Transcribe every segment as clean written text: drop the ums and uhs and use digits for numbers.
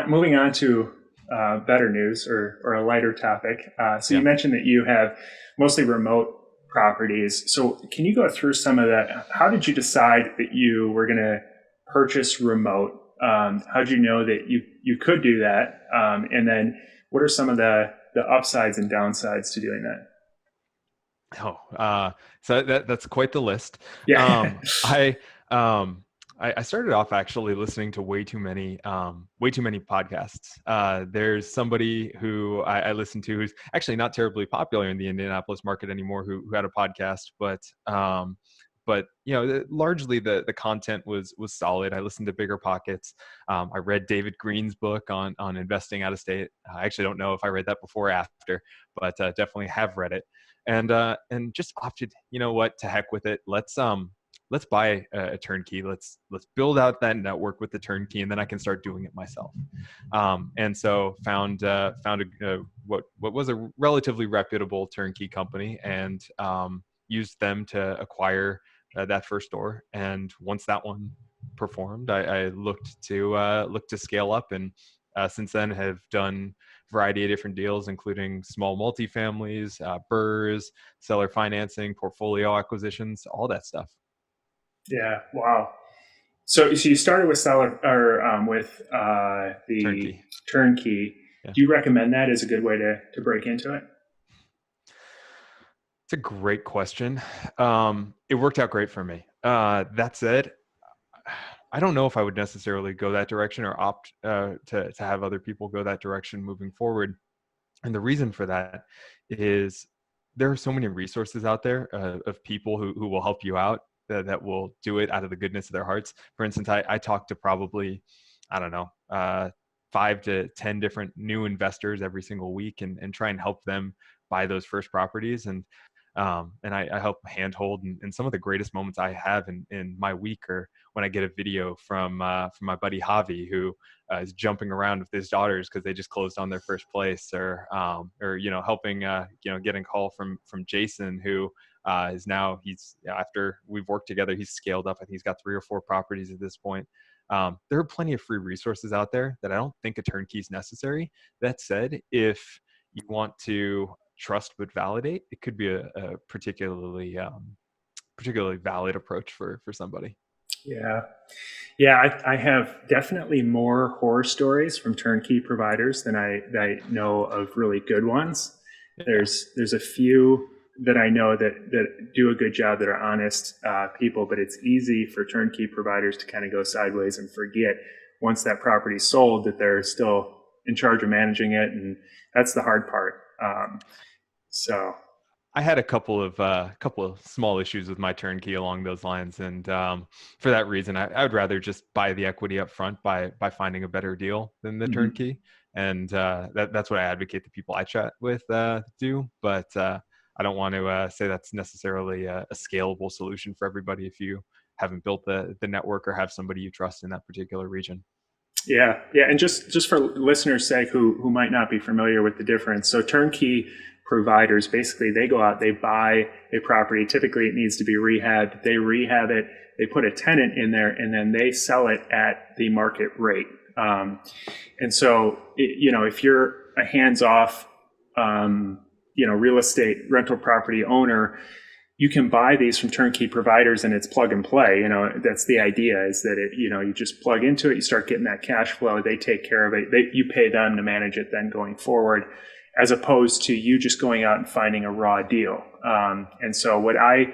moving on to better news or a lighter topic. So you Yeah. mentioned that you have mostly remote properties. So can you go through some of that? How did you decide that you were going to purchase remote? How did you know that you could do that? And then what are some of the upsides and downsides to doing that? Oh, so that's quite the list. Yeah. Um, I, um, I started off actually listening to way too many podcasts. There's somebody who I listen to who's actually not terribly popular in the Indianapolis market anymore, who had a podcast, but largely the content was solid. I listened to Bigger Pockets. I read David Green's book on investing out of state. I actually don't know if I read that before or after, but definitely have read it. And just opted, you know what, to heck with it. Let's buy a turnkey. Let's build out that network with the turnkey, and then I can start doing it myself. And so found what was a relatively reputable turnkey company, and used them to acquire that first store. And once that one performed, I looked to scale up, and since then have done a variety of different deals, including small multifamilies, BRRRRs, seller financing, portfolio acquisitions, all that stuff. Yeah. Wow. So you started with seller or with the Turnkey. turnkey. Yeah. Do you recommend that as a good way to break into it? It's a great question. It worked out great for me. That said, I don't know if I would necessarily go that direction or opt to have other people go that direction moving forward. And the reason for that is there are so many resources out there of people who will help you out, that will do it out of the goodness of their hearts. For instance, I talk to probably, I don't know, 5 to 10 different new investors every single week, and try and help them buy those first properties. And I help handhold. And some of the greatest moments I have in my week are when I get a video from my buddy Javi, who is jumping around with his daughters because they just closed on their first place, or helping getting a call from Jason, who is now, he's, after we've worked together, he's scaled up. I think he's got 3 or 4 properties at this point. There are plenty of free resources out there that I don't think a turnkey is necessary. That said, if you want to trust but validate, it could be a particularly valid approach for somebody. Yeah. Yeah, I have definitely more horror stories from turnkey providers than I know of really good ones. Yeah. There's a few that I know that do a good job, that are honest people, but it's easy for turnkey providers to kind of go sideways and forget once that property's sold that they're still in charge of managing it, and that's the hard part. So I had a couple of small issues with my turnkey along those lines, and for that reason, I would rather just buy the equity up front by finding a better deal than the mhm. turnkey. And that's what I advocate the people I chat with do. But I don't want to say that's necessarily a scalable solution for everybody if you haven't built the network or have somebody you trust in that particular region. Yeah, yeah, and just for listeners' sake who might not be familiar with the difference, so turnkey providers, basically they go out, they buy a property. Typically, it needs to be rehabbed. They rehab it, they put a tenant in there, and then they sell it at the market rate. And so, if you're a hands-off, real estate rental property owner, you can buy these from turnkey providers and it's plug and play. That's the idea, is that you just plug into it, you start getting that cash flow, they take care of it, you pay them to manage it then going forward, as opposed to you just going out and finding a raw deal. And so what I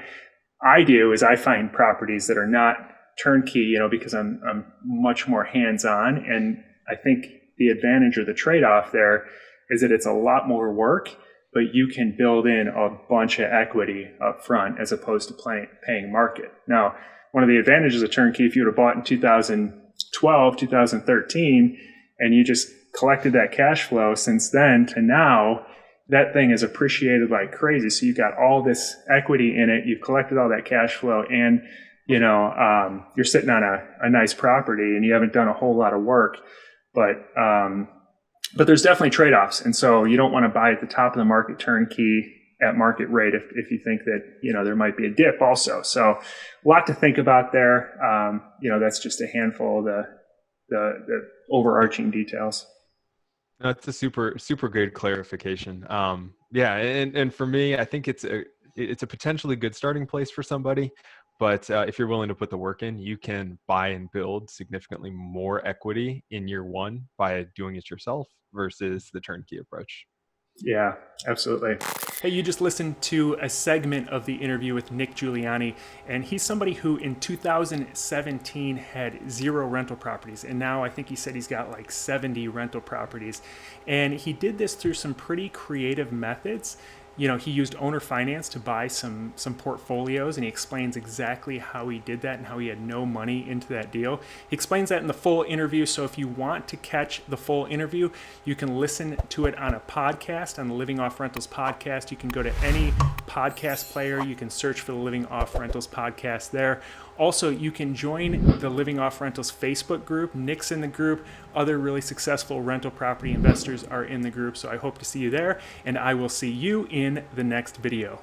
do is I find properties that are not turnkey, because I'm much more hands-on. And I think the advantage or the trade-off there is that it's a lot more work, but you can build in a bunch of equity up front as opposed to paying market. Now, one of the advantages of turnkey, if you would have bought in 2012, 2013, and you just collected that cash flow since then to now, that thing is appreciated like crazy. So you've got all this equity in it, you've collected all that cash flow, and you're sitting on a nice property and you haven't done a whole lot of work. But there's definitely trade-offs. And so you don't want to buy at the top of the market turnkey at market rate if you think that, there might be a dip also. So a lot to think about there. That's just a handful of the overarching details. That's a super good clarification. Yeah, and for me, I think it's a potentially good starting place for somebody. But if you're willing to put the work in, you can buy and build significantly more equity in year one by doing it yourself versus the turnkey approach. Yeah, absolutely. Hey, you just listened to a segment of the interview with Nick Giulioni, and he's somebody who in 2017 had 0 rental properties, and now I think he said he's got like 70 rental properties. And he did this through some pretty creative methods. You know, he used owner finance to buy some portfolios, and he explains exactly how he did that and how he had no money into that deal. He explains that in the full interview, so if you want to catch the full interview, you can listen to it on a podcast, on the Living Off Rentals podcast. You can go to any podcast player. You can search for the Living Off Rentals podcast there. Also, you can join the Living Off Rentals Facebook group. Nick's in the group. Other really successful rental property investors are in the group. So I hope to see you there, and I will see you in the next video.